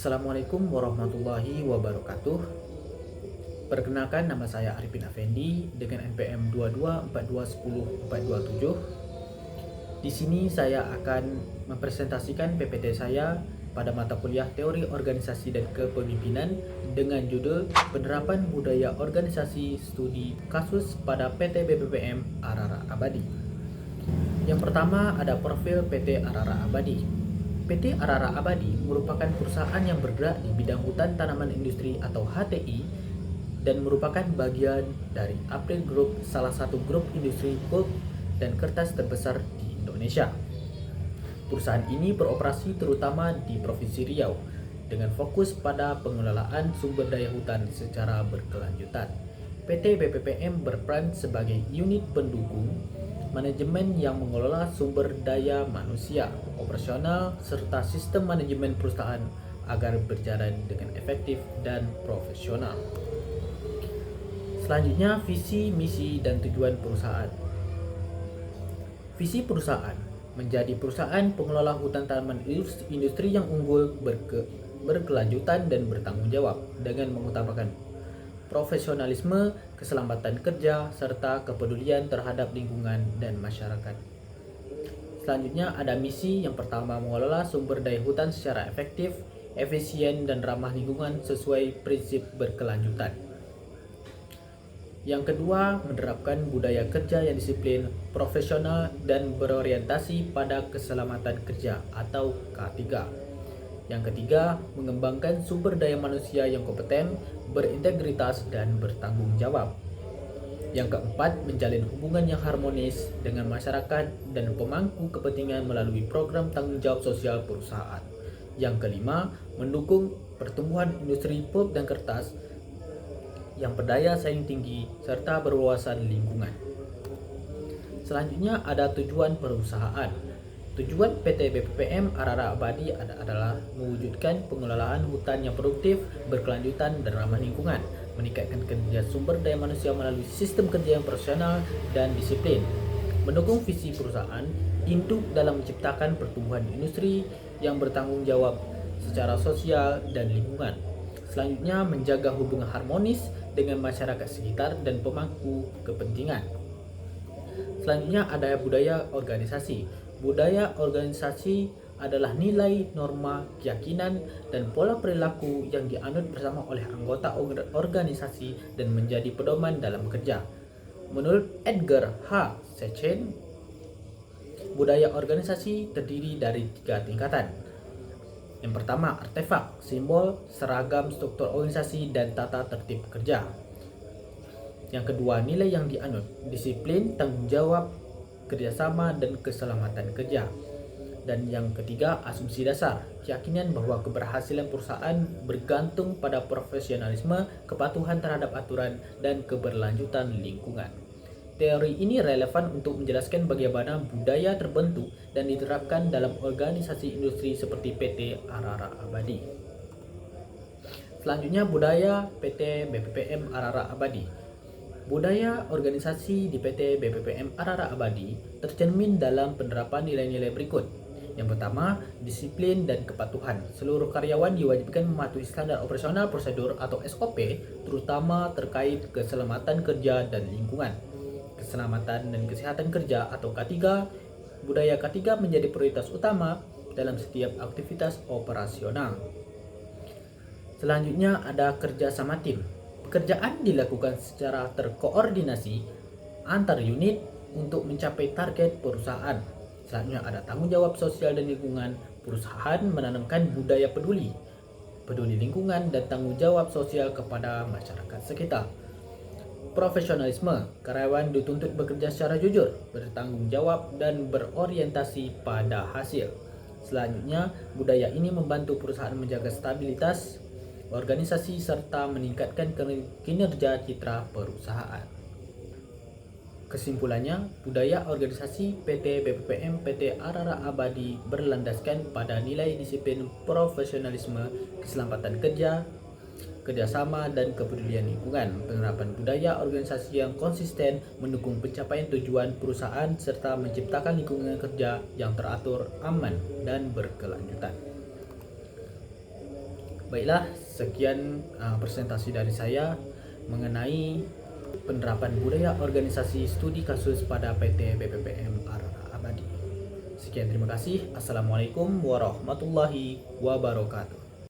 Assalamualaikum warahmatullahi wabarakatuh. Perkenalkan, nama saya Arifin Afendi dengan NPM 2242104227. Di sini saya akan mempresentasikan PPT saya pada mata kuliah Teori Organisasi dan Kepemimpinan dengan judul Penerapan Budaya Organisasi Studi Kasus pada PT BPPM Arara Abadi. Yang pertama ada profil PT Arara Abadi. PT Arara Abadi merupakan perusahaan yang bergerak di bidang hutan tanaman industri atau HTI dan merupakan bagian dari April Group, salah satu grup industri pulp dan kertas terbesar di Indonesia. Perusahaan ini beroperasi terutama di Provinsi Riau dengan fokus pada pengelolaan sumber daya hutan secara berkelanjutan. PT BPPM berperan sebagai unit pendukung manajemen yang mengelola sumber daya manusia, operasional, serta sistem manajemen perusahaan agar berjalan dengan efektif dan profesional. Selanjutnya, visi, misi, dan tujuan perusahaan. Visi perusahaan menjadi perusahaan pengelola hutan tanaman industri yang unggul, berkelanjutan, dan bertanggung jawab dengan mengutamakan profesionalisme, keselamatan kerja, serta kepedulian terhadap lingkungan dan masyarakat. Selanjutnya ada misi. Yang pertama, mengelola sumber daya hutan secara efektif, efisien, dan ramah lingkungan sesuai prinsip berkelanjutan. Yang kedua, menerapkan budaya kerja yang disiplin, profesional, dan berorientasi pada keselamatan kerja atau K3. Yang ketiga, mengembangkan sumber daya manusia yang kompeten, berintegritas, dan bertanggung jawab. Yang keempat, menjalin hubungan yang harmonis dengan masyarakat dan pemangku kepentingan melalui program tanggung jawab sosial perusahaan. Yang kelima, mendukung pertumbuhan industri pulp dan kertas yang berdaya saing tinggi serta berwawasan lingkungan. Selanjutnya ada tujuan perusahaan. Tujuan PT BPPM Arara Abadi adalah mewujudkan pengelolaan hutan yang produktif, berkelanjutan, dan ramah lingkungan, meningkatkan kinerja sumber daya manusia melalui sistem kerja yang profesional dan disiplin, mendukung visi perusahaan, induk dalam menciptakan pertumbuhan industri yang bertanggung jawab secara sosial dan lingkungan. Selanjutnya, menjaga hubungan harmonis dengan masyarakat sekitar dan pemangku kepentingan. Selanjutnya ada budaya organisasi. Budaya organisasi adalah nilai, norma, keyakinan, dan pola perilaku yang dianut bersama oleh anggota organisasi dan menjadi pedoman dalam kerja. Menurut Edgar H. Sitchin, budaya organisasi terdiri dari 3 tingkatan. Yang pertama, artefak, simbol, seragam, struktur organisasi, dan tata tertib kerja. Yang kedua, nilai yang dianut, disiplin, tanggung jawab, kerjasama, dan keselamatan kerja. Dan yang ketiga, asumsi dasar, keyakinan bahwa keberhasilan perusahaan bergantung pada profesionalisme, kepatuhan terhadap aturan, dan keberlanjutan lingkungan. Teori ini relevan untuk menjelaskan bagaimana budaya terbentuk dan diterapkan dalam organisasi industri seperti PT Arara Abadi. Selanjutnya, budaya PT BPPM Arara Abadi. Budaya organisasi di PT BPPM Arara Abadi tercermin dalam penerapan nilai-nilai berikut. Yang pertama, disiplin dan kepatuhan. Seluruh karyawan diwajibkan mematuhi standar operasional prosedur atau SOP, terutama terkait keselamatan kerja dan lingkungan. Keselamatan dan kesehatan kerja atau K3. Budaya K3 menjadi prioritas utama dalam setiap aktivitas operasional. Selanjutnya ada kerja sama tim. Pekerjaan dilakukan secara terkoordinasi antar unit untuk mencapai target perusahaan. Selanjutnya ada tanggung jawab sosial dan lingkungan. Perusahaan menanamkan budaya peduli lingkungan, dan tanggung jawab sosial kepada masyarakat sekitar. Profesionalisme, karyawan dituntut bekerja secara jujur, bertanggung jawab, dan berorientasi pada hasil. Selanjutnya, budaya ini membantu perusahaan menjaga stabilitas organisasi serta meningkatkan kinerja citra perusahaan. Kesimpulannya, budaya organisasi PT BPPM PT Arara Abadi berlandaskan pada nilai disiplin, profesionalisme, keselamatan kerja, kerjasama, dan kepedulian lingkungan. Penerapan budaya organisasi yang konsisten mendukung pencapaian tujuan perusahaan serta menciptakan lingkungan kerja yang teratur, aman, dan berkelanjutan. Baiklah, sekian presentasi dari saya mengenai penerapan budaya organisasi studi kasus pada PT BPPM Arara Abadi. Sekian, terima kasih. Assalamualaikum warahmatullahi wabarakatuh.